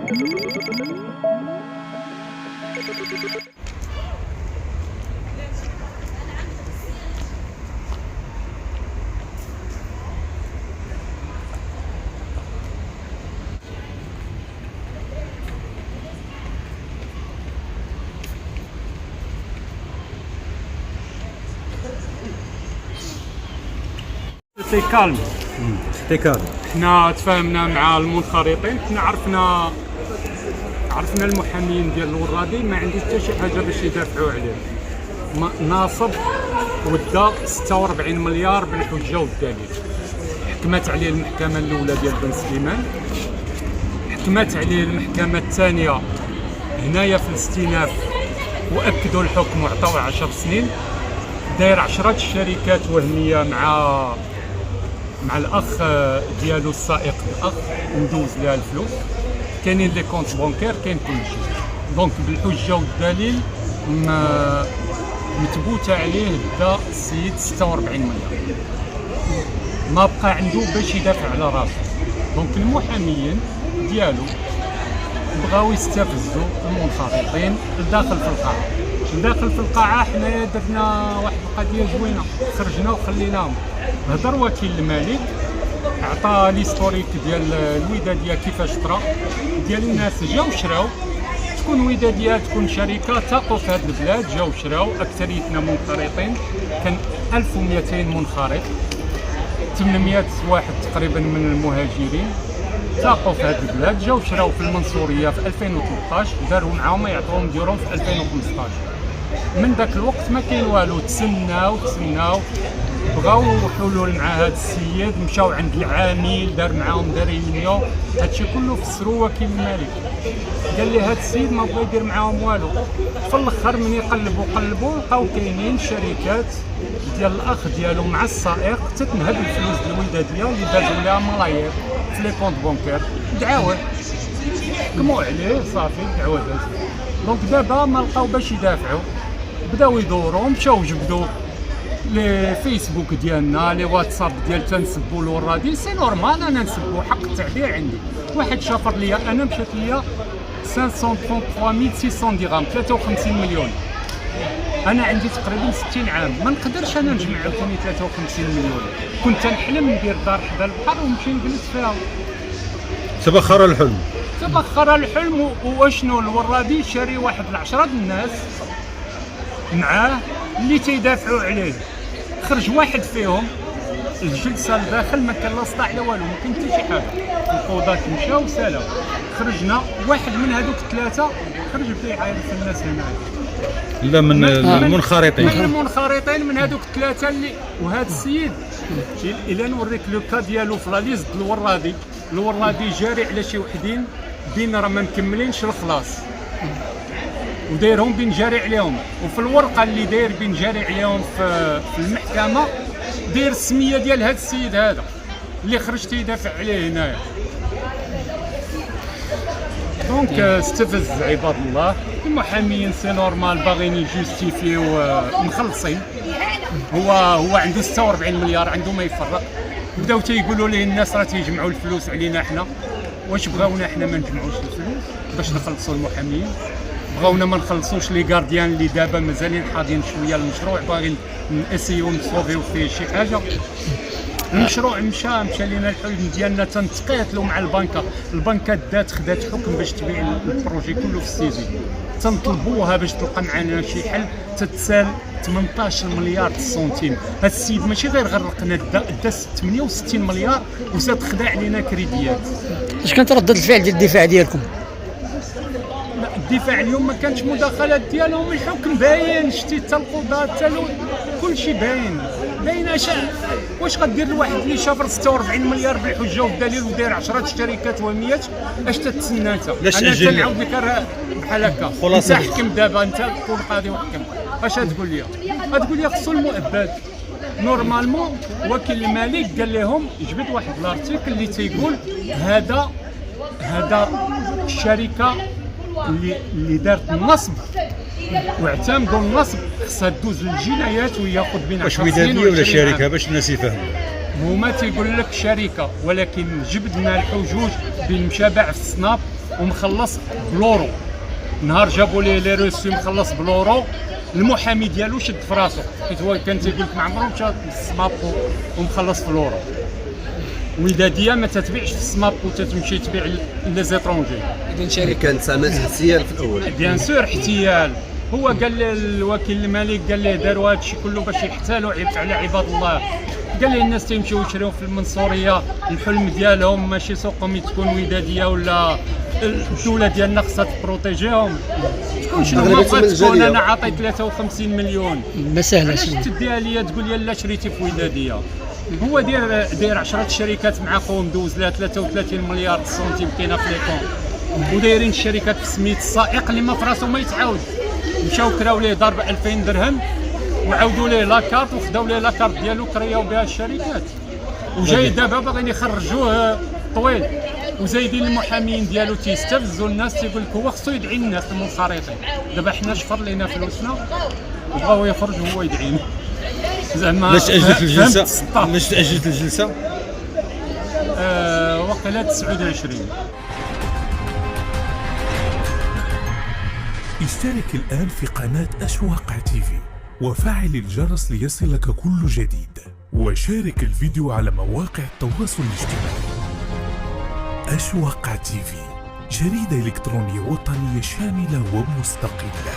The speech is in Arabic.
سي كالم. احتكار. حنا تفاهمنا مع المنخرطين، حنا عرفنا المحامين ديال الورادي ما عندوش حتى شي حاجه باش يدافعوا عليه. ناصب ودا 46 مليار بالحجه والدليل. حكمت عليه المحكمه الاولى ديال بن سليمان، حكمت عليه المحكمه الثانيه هنايا في الاستئناف واكدوا الحكم وعطاوه 10 سنين. داير 10 شركات وهميه مع الاخ ديالو السائق، الاخ ندوز لها الفلوس، كاينين لي كونت بونكير، كاين كلشي. دونك بالحجه والدليل متبوته عليه دا السيد 46 مليار، ما بقى عنده باش يدافع على راسه. دونك المحاميين ديالو بغاو يستفزوا المنخرطين لداخل في القاعه. لداخل في القاعه حنايا درنا واحد القضيه زوينه، خرجنا وخليناهم. هضر وكيل الملك، عطى ليستوريك ديال الوداديه كيفاش طرا، ديال الناس جاو شراو. تكون وداديه تكون شركه تاقوا في هذه البلاد، جاو شراو. اكثريتنا منخرطين، كان 1200 منخرط، 800 واحد تقريبا من المهاجرين تاقوا في هذه البلاد، جاو شراو في المنصوريه في 2013، داروا معاهم يعطوهم ديورهم في 2015. من ذاك الوقت ما كاين والو، تسناو بغاو حلول مع هذا السيد، مشاو عند العامل دار معاهم ريونيون. هادشي كله فسروا وكيل الملك، قال لي هذا السيد ما بغا يدير معاهم والو. في الاخر من قلبوا لقاو كاينين شركات ديال الاخ ديالو مع السائق تتنهب الفلوس ديال الوداديه اللي دازوا لها ملايير في لي كونت بونكير. دعاوه حكموا عليه صافي، دعوه دازت. دونك دابا ما لقاو باش يدافعوا، بداو يدوروا، مشاو جبدوا لي فيسبوك ديالنا، لي واتساب ديال تنسبوا الورادي. سي نورمال انا نسبوا، حق التعبير عندي. واحد شافر ليا انا مشات ليا 533600 درهم، 53 مليون. انا عندي تقريبا 60 عام، ما نقدرش انا نجمع عاوتاني 53 مليون. كنت نحلم ندير دار حدا البحر ونمشي نجلس فيها. تبخر الحلم. تبخر الحلم. واشنو الورادي شاري واحد 10 الناس معاه اللي تيدافعوا عليه. خرج واحد فيهم الجلسه لداخل ما كان لا صداع لا والو، ما كاين حتى شي حاجه. القضاة مشاو سالاو، خرجنا واحد من هذوك الثلاثه خرج بدا يعاير في الناس هنايا. لا من المنخرطين. من المنخرطين، من هذوك الثلاثه اللي. وهذا السيد الى نوريك لو كا ديالو في لا ليست الورادي جاري على شي وحدين بين راه ما مكملينش الخلاص، ودايرهم بين جاري عليهم. وفي الورقه اللي داير بين جاري عليهم في المحكمه داير السميه ديال هذا السيد هذا اللي خرج تيدافع عليه هنايا. دونك استفز عباد الله. المحاميين سي نورمال باغيين يجوستيفيو مخلصين. هو عنده 46 مليار، عنده ما يفرق. بداو تيقولوا ليه الناس راه تيجمعوا الفلوس علينا حنا. واش بغاونا حنا ما نجمعوش الفلوس باش نخلصوا المحاميين؟ بغاونا ما نخلصوش لي غارديان اللي دابا مازالين حاضين شويه المشروع، باغيين نسيو نصوفيو فيه شي حاجه. المشروع مشى لينا الحلم ديالنا، تنتقاتلوا مع البنكه خدات حكم باش تبيع البروجي كله في السيزي. تنطلبوها باش تلقى معنا شي حل. تتسال 18 مليار سنتيم. هاد السيد ماشي غير غرقنا، دا 68 مليار وزاد خدا علينا كريديات. اش كانت ردة الفعل ديال الدفاع ديالكم؟ الدفاع اليوم ما كانتش مداخلات ديالهم، الحكم باين، شتي حتى القضاة حتى كلشي باين. واش غدير لواحد اللي شافر 46 مليار بالحجه والدليل وداير 10 شركات وهميات؟ اش تتسنى انت؟ انا تنعاود لك بحال هكا. انت حكم دابا، انت تكون قاضي وحكم. اش تقول لي؟ تقول لي خصو المؤبد. نورمالمون وكيل الملك قال لهم جبد واحد الارتيكل اللي تيقول هذا الشركه اللي دارت النصب واعتمدوا النصب خصها دوز للجنايات وياخذ بين 10 سنين. واش وداديه ولا شركه باش الناس يفهموا؟ هما تيقول لك شركه، ولكن جبدنا الحجوج بالمشابع في الصناب ومخلص بلورو. نهار جابوا ليه لي روسي مخلص بلورو، المحامي ديالو شد في راسو، حيت هو كان تيقول لك ما عمرو مشى للسمابو ومخلص في لورو. وداديه ما تتبيعش في السمابو، تتمشي تبيع لي زيترونجي. اذا شركه كانت سامات احتيال في الاول. بيان سور احتيال. هو قال الوكيل الملك قال ليه داروا هذا الشيء كله باش يحتالوا على عباد الله. قال لي الناس تيمشيو يشريو في المنصوريه، الحلم ديالهم ماشي سوقهم تكون وداديه ولا الدوله ديالنا خصها تبروتيجيهم. تكون شنو ما بغات تكون انا عاطي 53 مليون ما سهله علاش تديها ليا تقول لي لا شريتي في وداديه. هو داير 10 شركات مع خوهم دوز لها 33 مليار سنتيم كاينه في ليكون، ودايرين الشركات بسميت السائق اللي ما في راسو ما يتعاود. مشاو كراو ليه ضرب 2000 درهم وعاودوا ليه لاكارت وخداو ليه لاكارت ديالو كرياو بها الشركات. وجاي دابا باغيين يخرجوه طويل، وزايدين المحامين ديالو تيستفزوا الناس، تيقول لك هو خصو يدعي الناس المنخرطين. دابا حنا شفر لينا فلوسنا وبغاو يخرج هو يدعينا. زعما علاش اجلت الجلسه؟ علاش اجلت الجلسه؟ وقيله 29. اشترك الآن في قناة أشواق تيفي وفعل الجرس ليصلك كل جديد، وشارك الفيديو على مواقع التواصل الاجتماعي. أشواق تيفي، جريدة إلكترونية وطنية شاملة ومستقلة.